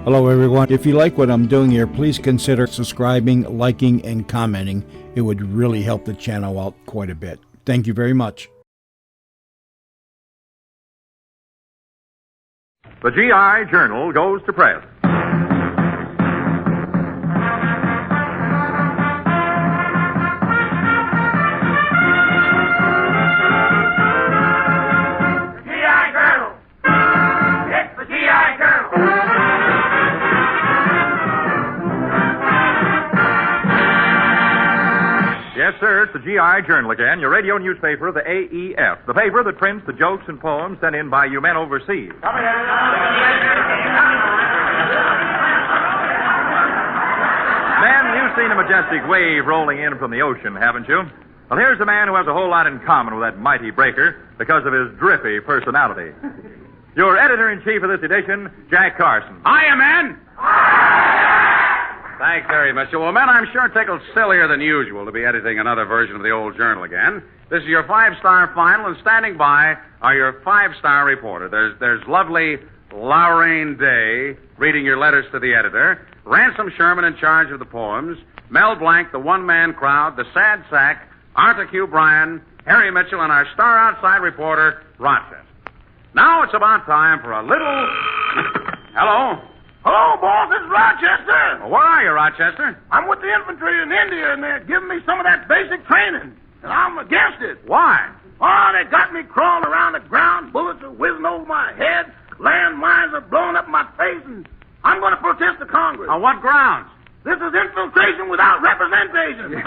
Hello, everyone. If you like what I'm doing here, please consider subscribing, liking, and commenting. It would really help the channel out quite a bit. Thank you very much. The GI Journal goes to press. Yes, sir, it's the GI Journal again, your radio newspaper of the AEF, the paper that prints the jokes and poems sent in by you men overseas. Men, you've seen a majestic wave rolling in from the ocean, haven't you? Well, here's a man who has a whole lot in common with that mighty breaker because of his drippy personality. Your editor-in-chief of this edition, Jack Carson. Hiya, man! Thanks very much. Well, men, I'm sure tickled sillier than usual to be editing another version of the old journal again. This is your 5-star final, and standing by are your 5-star reporter. There's lovely Lorraine Day reading your letters to the editor, Ransom Sherman in charge of the poems, Mel Blanc, the one-man crowd, the sad sack, Arthur Q. Bryan, Harry Mitchell, and our star outside reporter, Rochester. Now it's about time for a little... Hello? Hello, boss. This is Rochester. Well, where are you, Rochester? I'm with the infantry in India, and they're giving me some of that basic training. And I'm against it. Why? Oh, they got me crawling around the ground. Bullets are whizzing over my head. Landmines are blowing up my face, and I'm going to protest to Congress. On what grounds? This is infiltration without representation.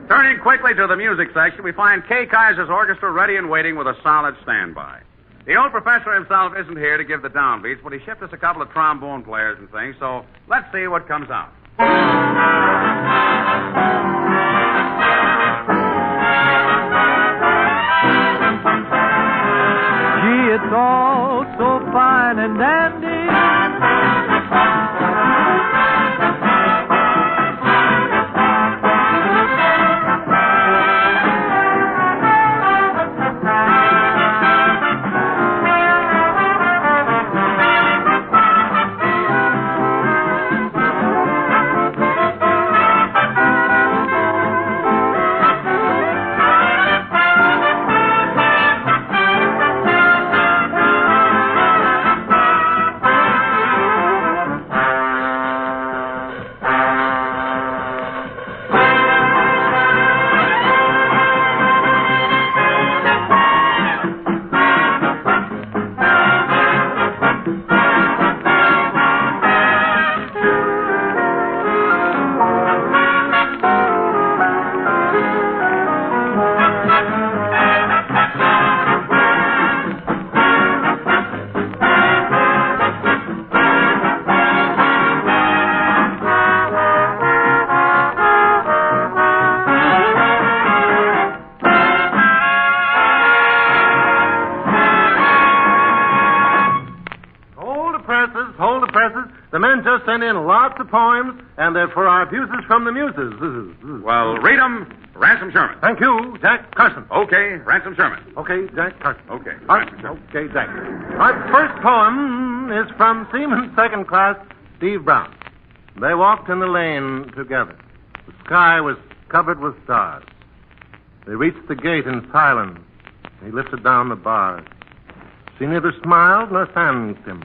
Turning quickly to the music section, we find Kay Kaiser's orchestra ready and waiting with a solid standby. The old professor himself isn't here to give the downbeats, but he shipped us a couple of trombone players and things, so let's see what comes out. Gee, it's all so fine and dandy. The men just sent in lots of poems, and they're for our abuses from the muses. Well, read them, Ransom Sherman. Thank you, Jack Carson. Okay, Ransom Sherman. Okay, Jack Carson. Okay, Ransom Ransom Sherman. Okay, Jack. My first poem is from Seaman Second Class Steve Brown. They walked in the lane together. The sky was covered with stars. They reached the gate in silence. He lifted down the bars. She neither smiled nor thanked him,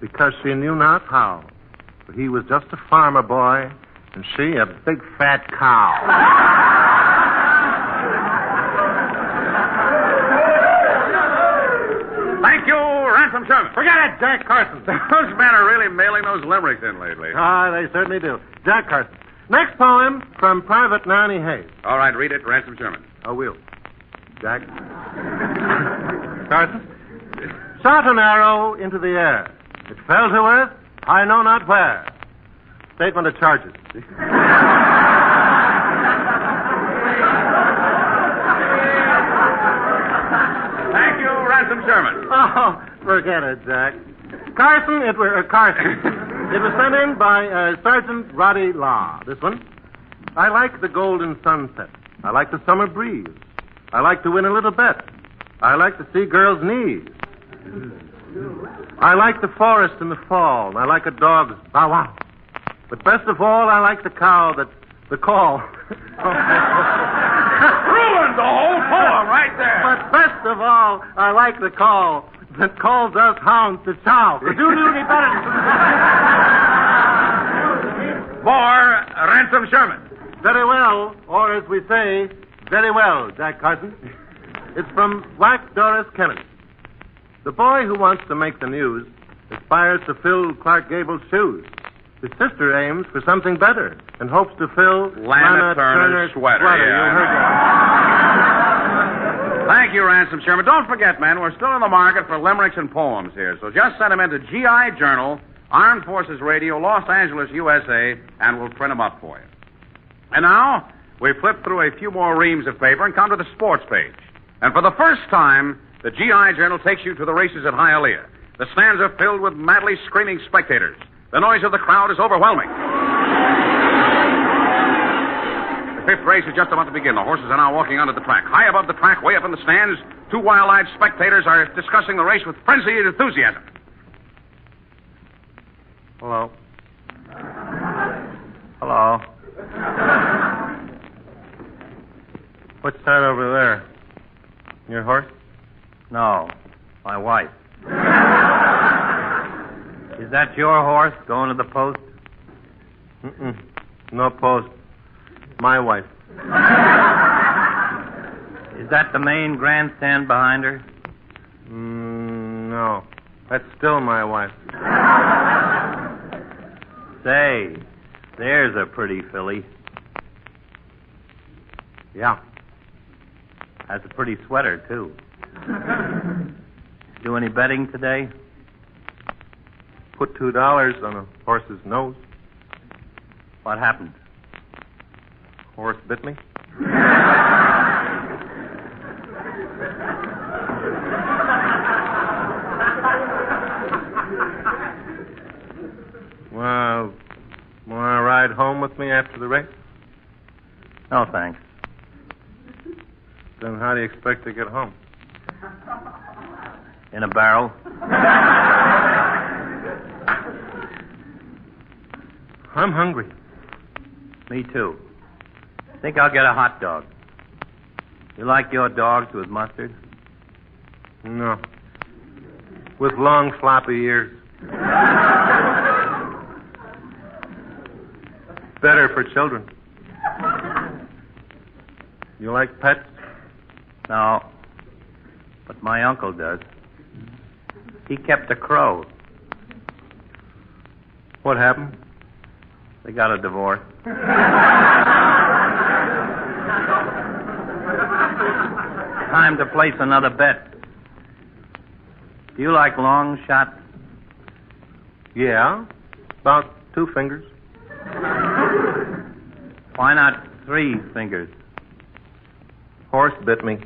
because she knew not how. For he was just a farmer boy, and she a big fat cow. Thank you, Ransom Sherman. Forget it, Jack Carson. Those men are really mailing those limericks in lately. Ah, they certainly do. Jack Carson. Next poem from Private Nanny Hayes. All right, read it, Ransom Sherman. I will. Jack. Carson. Shot an arrow into the air. It fell to earth, I know not where. Statement of charges. Thank you, Ransom Sherman. Oh, forget it, Jack. Carson, it was sent in by Sergeant Roddy Law. This one. I like the golden sunset. I like the summer breeze. I like to win a little bet. I like to see girls' knees. I like the forest in the fall, and I like a dog's bow wow. But best of all, I like the cow the call. Ruined the whole poem right there. But best of all, I like the call that calls us hounds to chow. Could you do any better? More Ransom Sherman. Very well, or as we say, very well, Jack Carson. It's from Black Doris Kennedy. The boy who wants to make the news aspires to fill Clark Gable's shoes. His sister aims for something better and hopes to fill Lana Turner's sweater. Yeah. You heard that. Thank you, Ransom Sherman. Don't forget, man, we're still in the market for limericks and poems here. So just send them into GI Journal, Armed Forces Radio, Los Angeles, USA, and we'll print them up for you. And now, we flip through a few more reams of paper and come to the sports page. And for the first time, the GI Journal takes you to the races at Hialeah. The stands are filled with madly screaming spectators. The noise of the crowd is overwhelming. The fifth race is just about to begin. The horses are now walking onto the track. High above the track, way up in the stands, two wild-eyed spectators are discussing the race with frenzied enthusiasm. Hello. Hello. What's that over there? Your horse? No, my wife. Is that your horse going to the post? Mm-mm. No post. My wife. Is that the main grandstand behind her? No. That's still my wife. Say, there's a pretty filly. Yeah. Has a pretty sweater, too. Do any betting today? Put $2 on a horse's nose. What happened? Horse bit me. Well, want to ride home with me after the race? No, thanks. Then how do you expect to get home? In a barrel? I'm hungry. Me too. Think I'll get a hot dog. You like your dogs with mustard? No. With long, floppy ears. Better for children. You like pets? No. But my uncle does. He kept a crow. What happened? They got a divorce. Time to place another bet. Do you like long shots? Yeah. About 2 fingers. Why not 3 fingers? Horse bit me.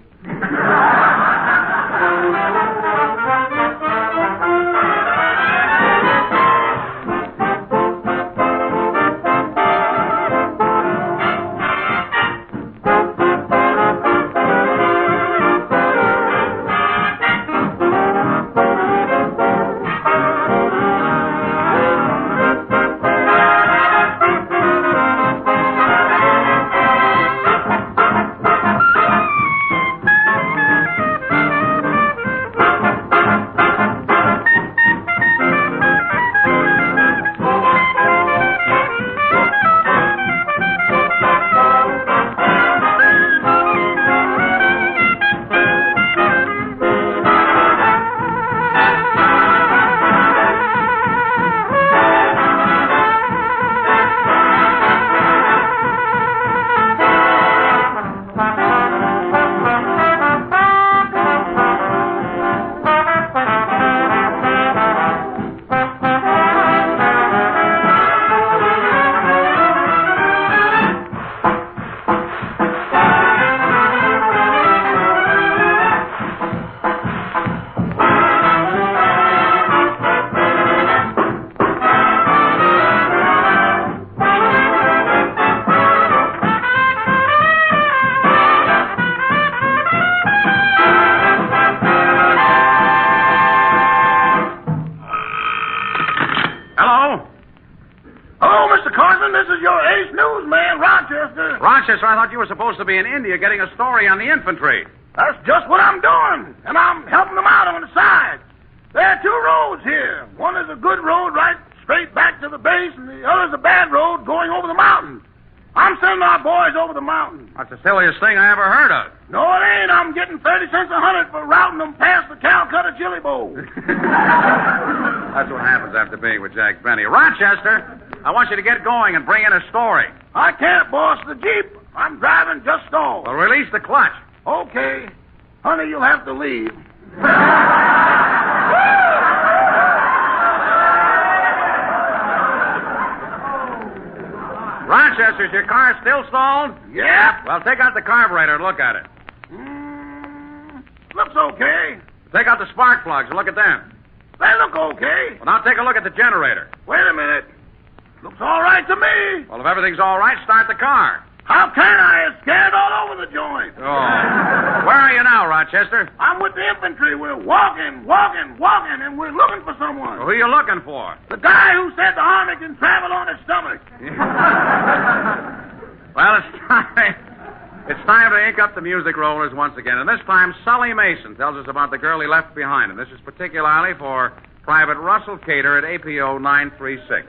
Hello? Hello, Mr. Carson. This is your ace newsman, Rochester. Rochester, I thought you were supposed to be in India getting a story on the infantry. That's just what I'm doing, and I'm helping them out on the side. There are two roads here. One is a good road right straight back to the base, and the other's a bad road going over the mountain. I'm sending our boys over the mountain. That's the silliest thing I ever heard of. No, it ain't. I'm getting 30 cents a hundred for routing them past the Calcutta Chili Bowl. That's what happens after being with Jack Benny. Rochester, I want you to get going and bring in a story. I can't, boss. The Jeep I'm driving just stalled. Well, release the clutch. Okay. Honey, you'll have to leave. Rochester, is your car still stalled? Yep. Well, take out the carburetor and look at it. Looks okay. Take out the spark plugs and look at them. They look okay. Well, now take a look at the generator. Wait a minute. Looks all right to me. Well, if everything's all right, start the car. How can I? It's scared all over the joint. Oh. Where are you now, Rochester? I'm with the infantry. We're walking, and we're looking for someone. Well, who are you looking for? The guy who said the army can travel on his stomach. Well, it's time to ink up the music rollers once again. And this time, Sully Mason tells us about the girl he left behind. And this is particularly for Private Russell Cater at APO 936.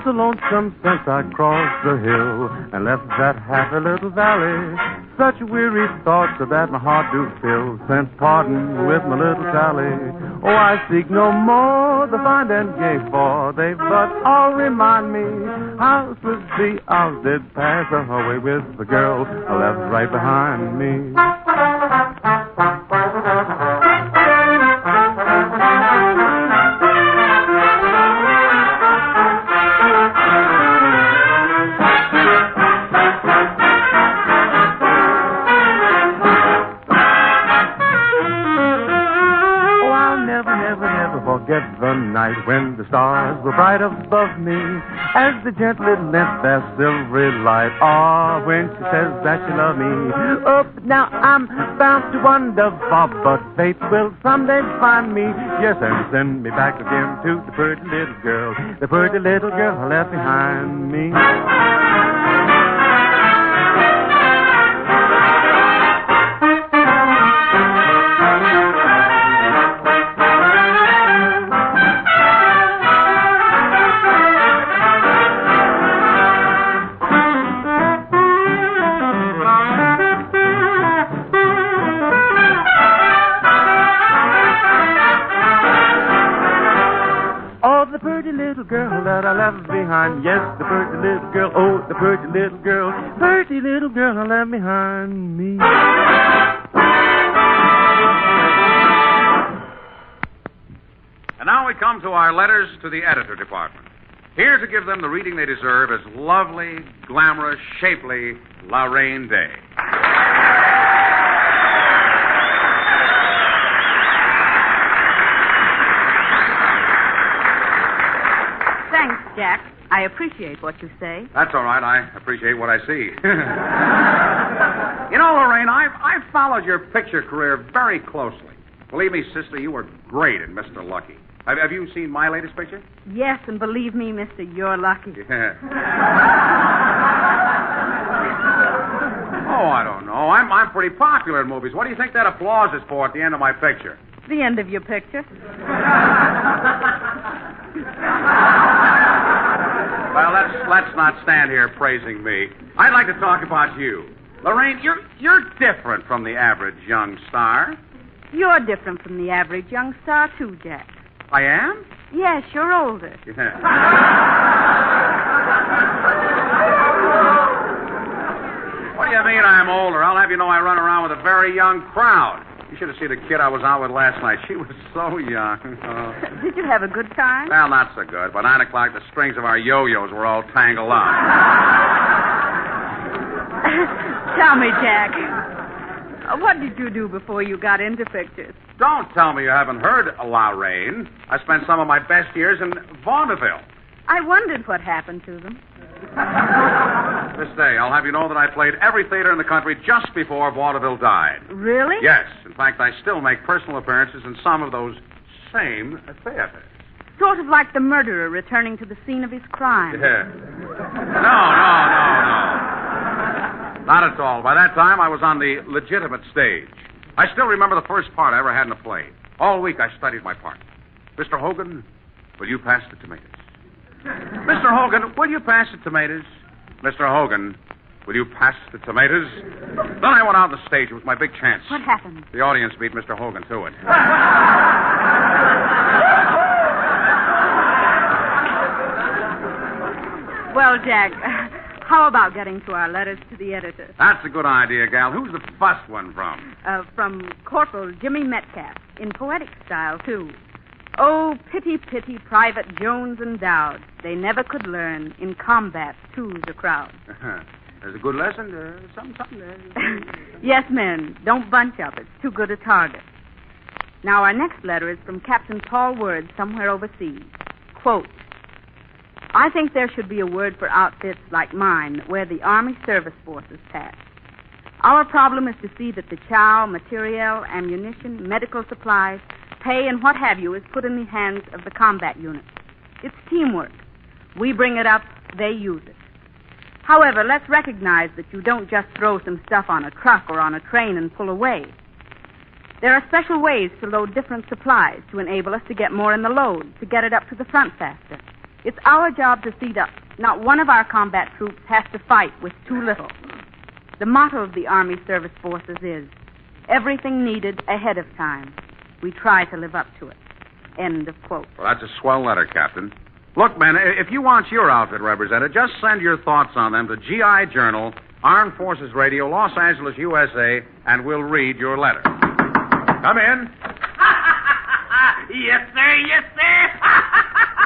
Lonesome since I crossed the hill and left that happy little valley. Such weary thoughts of that my heart do fill since parting with my little Sally. Oh, I seek no more the fine and gay, for they but all remind me how swiftly hours did pass away with the girl I left right behind me. Forget the night when the stars were bright above me, as the gently lent their silvery light. Ah, when she says that she loves me. Oh, but now I'm bound to wonder, but fate will someday find me. Yes, and send me back again to the pretty little girl I left behind me. That I left behind. Yes, the pretty little girl. Oh, the pretty little girl I left behind me. And now we come to our letters to the editor department. Here to give them the reading they deserve is lovely, glamorous, shapely Lorraine Day. Thanks, Jack. I appreciate what you say. That's all right. I appreciate what I see. You know, Lorraine, I've followed your picture career very closely. Believe me, sister, you were great in Mr. Lucky. Have you seen my latest picture? Yes, and believe me, mister, you're lucky. Yeah. Oh, I don't know. I'm pretty popular in movies. What do you think that applause is for at the end of my picture? The end of your picture. Well, let's not stand here praising me. I'd like to talk about you. Lorraine, you're different from the average young star. You're different from the average young star, too, Jack. I am? Yes, you're older. Yeah. What do you mean I'm older. I'll have you know I run around with a very young crowd. You should have seen the kid I was out with last night. She was so young. Oh. Did you have a good time? Well, not so good. By 9 o'clock, the strings of our yo-yos were all tangled up. Tell me, Jack, what did you do before you got into pictures? Don't tell me you haven't heard La Rain. I spent some of my best years in vaudeville. I wondered what happened to them. This day, I'll have you know that I played every theater in the country just before vaudeville died. Really? Yes. In fact, I still make personal appearances in some of those same theaters. Sort of like the murderer returning to the scene of his crime. Yeah. No. Not at all. By that time, I was on the legitimate stage. I still remember the first part I ever had in a play. All week, I studied my part. Mr. Hogan, will you pass the tomatoes? Mr. Hogan, will you pass the tomatoes? Mr. Hogan, will you pass the tomatoes? Then I went out on the stage. It was my big chance. What happened? The audience beat Mr. Hogan to it. Well, Jack, how about getting to our letters to the editor? That's a good idea, gal. Who's the first one from? From Corporal Jimmy Metcalf, in poetic style, too. Oh, pity, pity, Private Jones and Dowd. They never could learn. In combat, two's a crowd. There's a good lesson. Something there. Yes, men. Don't bunch up. It's too good a target. Now, our next letter is from Captain Paul Word, somewhere overseas. Quote, I think there should be a word for outfits like mine where the Army Service Forces pass. Our problem is to see that the chow, materiel, ammunition, medical supplies, pay, and what have you is put in the hands of the combat units. It's teamwork. We bring it up, they use it. However, let's recognize that you don't just throw some stuff on a truck or on a train and pull away. There are special ways to load different supplies to enable us to get more in the load, to get it up to the front faster. It's our job to see that not one of our combat troops has to fight with too little. The motto of the Army Service Forces is, everything needed ahead of time. We try to live up to it. End of quote. Well, that's a swell letter, Captain. Look, men, if you want your outfit represented, just send your thoughts on them to GI Journal, Armed Forces Radio, Los Angeles, USA, and we'll read your letter. Come in. Yes, sir. Yes, sir.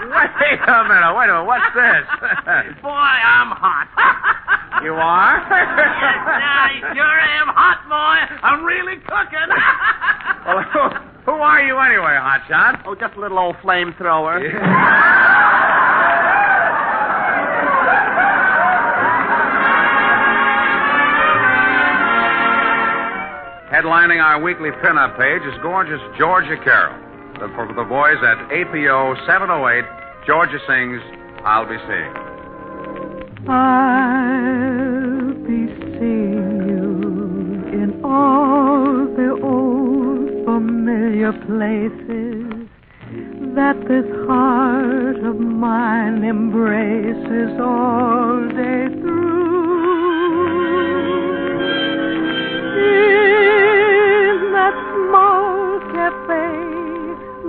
Wait a minute. What's this? Boy, I'm hot. You are? Yes, I sure am hot, boy. I'm really cooking. Well, who are you anyway, hotshot? Oh, just a little old flamethrower. Headlining our weekly pinup page is gorgeous Georgia Carroll. For the boys at APO 708, Georgia sings, I'll Be Seeing. I'll be seeing you in all the old familiar places that this heart of mine embraces all day through. In that small cafe,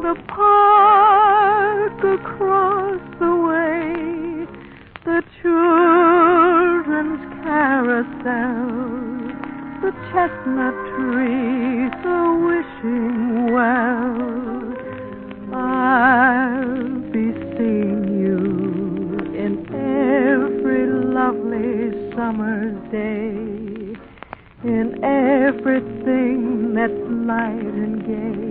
the park across the way, the children's carousel, the chestnut trees are wishing well. I'll be seeing you in every lovely summer's day, in everything that's light and gay.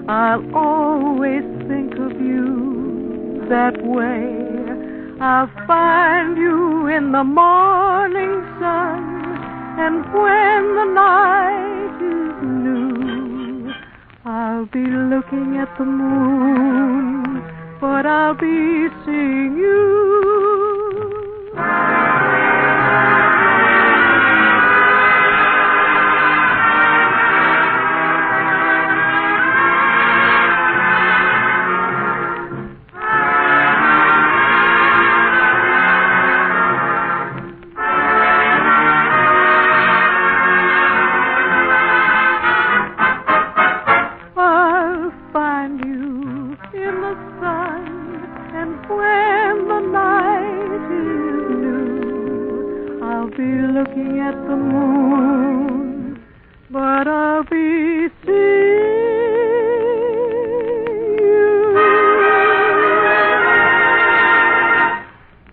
I'll always think of you that way. I'll find you in the morning sun, and when the night is new, I'll be looking at the moon, but I'll be seeing you. looking at the moon, but I'll be seeing you.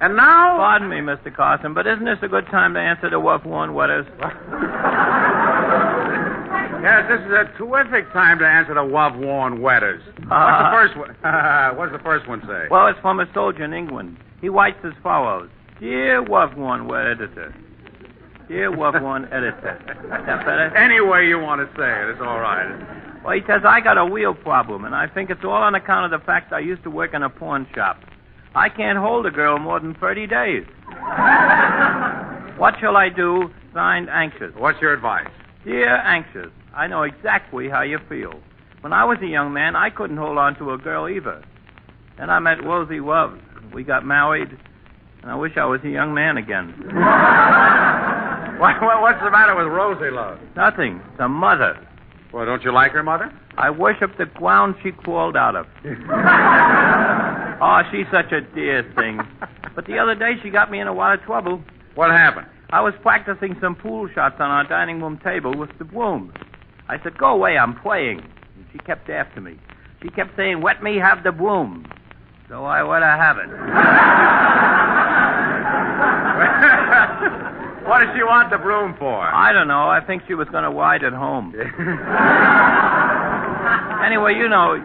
And now... Pardon me, Mr. Carson, but isn't this a good time to answer the well-worn wetters? Yes, this is a terrific time to answer the love-worn wetters. What's the first one? What does the first one say? Well, it's from a soldier in England. He writes as follows. Dear love-worn editor. Dear love-worn editor. That better? Any way you want to say it, it's all right. Well, he says, I got a wheel problem, and I think it's all on account of the fact I used to work in a pawn shop. I can't hold a girl more than 30 days. What shall I do? Signed, Anxious. What's your advice? Dear Anxious, I know exactly how you feel. When I was a young man, I couldn't hold on to a girl either. Then I met Rosie Love. We got married, and I wish I was a young man again. What's the matter with Rosie Love? Nothing. It's a mother. Well, don't you like her mother? I worship the ground she crawled out of. Oh, she's such a dear thing. But the other day, she got me in a lot of trouble. What happened? I was practicing some pool shots on our dining room table with the broom. I said, go away, I'm playing. And she kept after me. She kept saying, let me have the broom. So I let her have it. What does she want the broom for? I don't know. I think she was going to ride it home. Anyway, you know,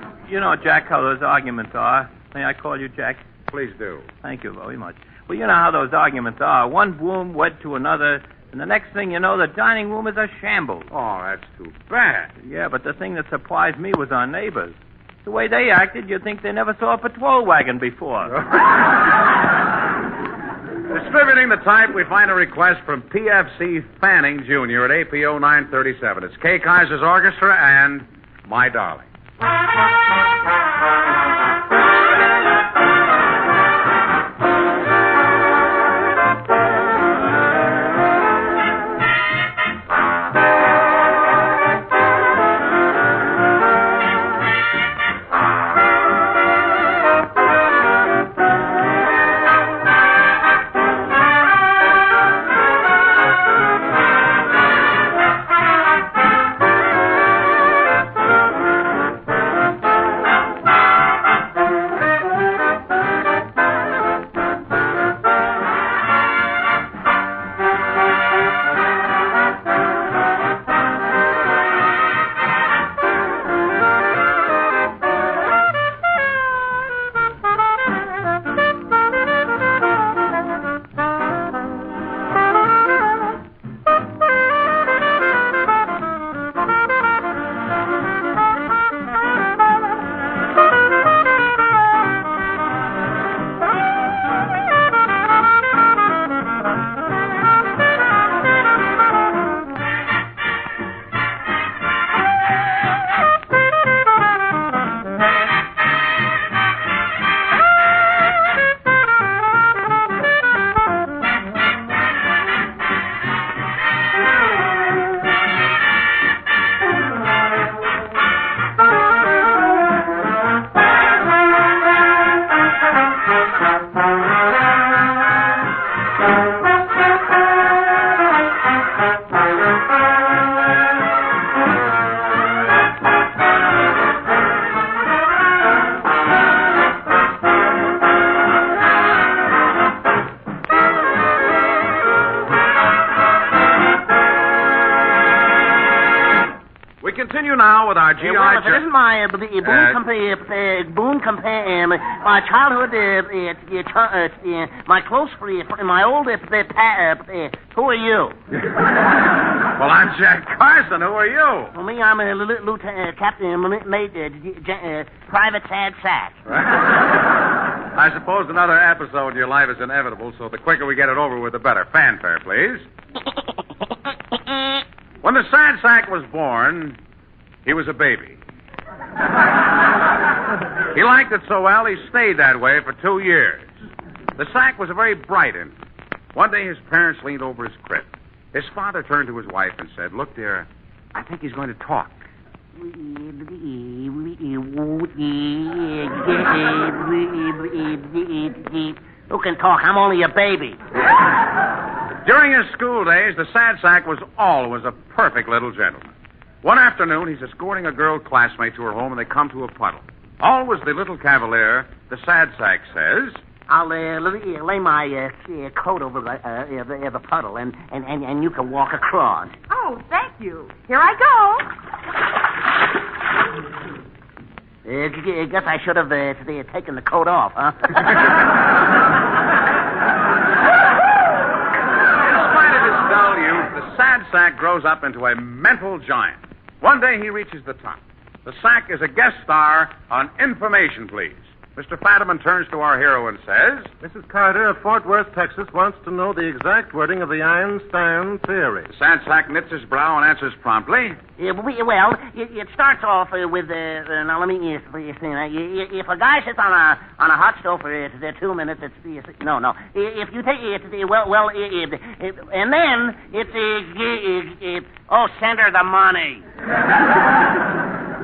Jack, how those arguments are. May I call you Jack? Please do. Thank you very much. Well, you know how those arguments are. One broom led to another, and the next thing you know, the dining room is a shambles. Oh, that's too bad. Yeah, but the thing that surprised me was our neighbors. The way they acted, you'd think they never saw a patrol wagon before. Distributing the type, we find a request from PFC Fanning Jr. at APO 937. It's Kay Kaiser's Orchestra and My Darling. Continue now with our GI. Well, this is my boon compare, my childhood, my close friend, my old who are you? Well, I'm Jack Carson. Who are you? Well, me, I'm a lieutenant, captain, private Tad Sack. I suppose another episode in your life is inevitable, so the quicker we get it over with, the better. Fanfare, please. When the Sad Sack was born, he was a baby. He liked it so well, he stayed that way for 2 years. The sack was a very bright infant. One day his parents leaned over his crib. His father turned to his wife and said, "Look, dear, I think he's going to talk." Who can talk? I'm only a baby. During his school days, the sad sack was always a perfect little gentleman. One afternoon, he's escorting a girl classmate to her home, and they come to a puddle. Always the little cavalier, the sad sack says, I'll lay my coat over the puddle, and you can walk across. Oh, thank you. Here I go. Guess I should have taken the coat off, huh? In spite of his dull youth, the sad sack grows up into a mental giant. One day he reaches the top. The sack is a guest star on Information, Please. Mr. Fadiman turns to our hero and says, Mrs. Carter of Fort Worth, Texas, wants to know the exact wording of the Einstein theory. The sad sack knits his brow and answers promptly. It starts off with now let me see. If a guy sits on a hot stove for 2 minutes, it's no. If you take it, and then it's send her the money.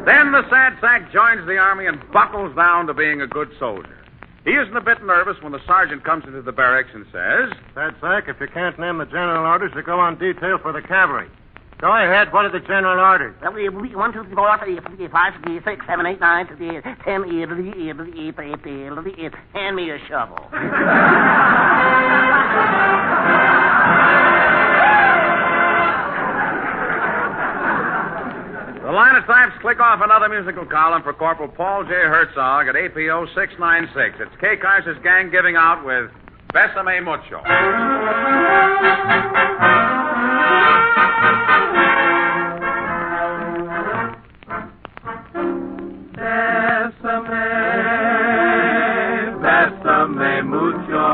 Then the sad sack joins the army and buckles down to being a good soldier. He isn't a bit nervous when the sergeant comes into the barracks and says, Sad sack, if you can't name the general orders, you go on detail for the cavalry. Go ahead. What are the general orders? 1, 2, 3, 4, 5, 6, 7, 8, 9, 10. Hand me a shovel. The linotypes click off another musical column for Corporal Paul J. Herzog at APO 696. It's Kay Carson's gang giving out with Besame Mucho. Besame mucho.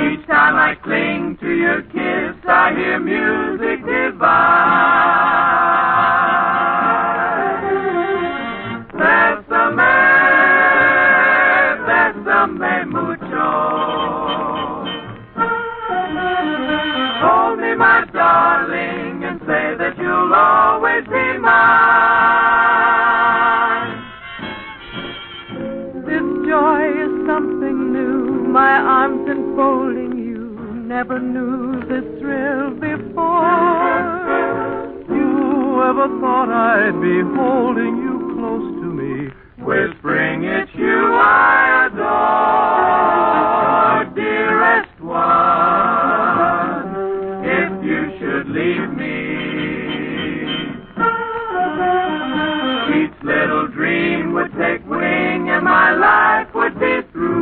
Each time I cling to your kiss, I hear music divine. Besame mucho. Hold me, my darling, and say that you'll always be mine. This joy is something new, my arms enfolding you. Never knew this thrill before. You ever thought I'd be holding you close to me, Whispering it's you I adore, dearest one, if you should leave me. Each little dream would take wing and my life would be through.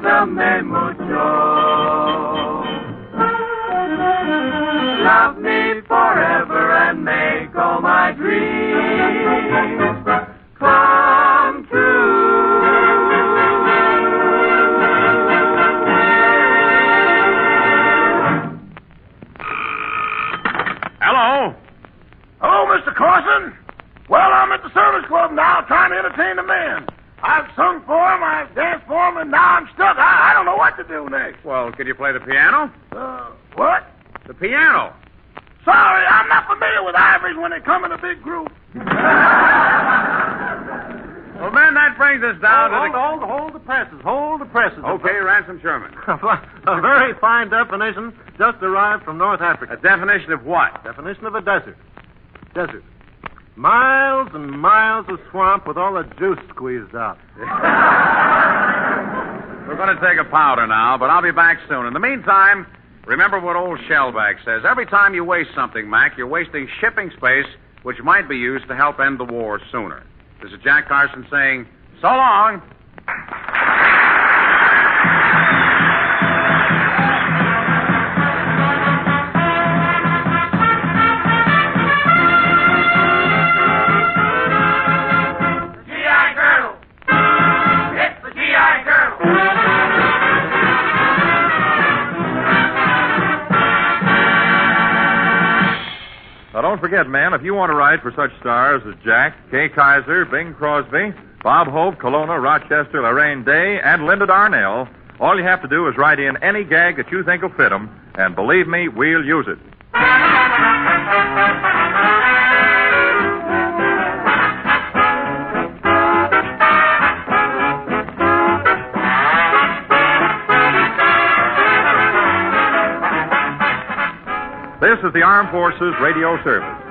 Besame mucho. Love me forever and make all my dreams come true. Hello? Hello, Mr. Carson. Well, I'm at the service club now trying to entertain the men. I've sung for them, I've danced for them, and now I'm stuck. I don't know what to do next. Well, can you play the piano? What? The piano. Sorry, I'm not familiar with ivories when they come in a big group. Well, then, that brings us down to Hold the presses. Hold the presses. Okay, Ransom Sherman. A very fine definition just arrived from North Africa. A definition of what? Definition of a desert. Desert. Miles and miles of swamp with all the juice squeezed out. We're going to take a powder now, but I'll be back soon. In the meantime, remember what old Shellback says. Every time you waste something, Mac, you're wasting shipping space, which might be used to help end the war sooner. This is Jack Carson saying, so long. Now, don't forget, ma'am, if you want to write for such stars as Jack, Kay Kaiser, Bing Crosby, Bob Hope, Kelowna, Rochester, Lorraine Day, and Linda Darnell, all you have to do is write in any gag that you think will fit them, and believe me, we'll use it. This is the Armed Forces Radio Service.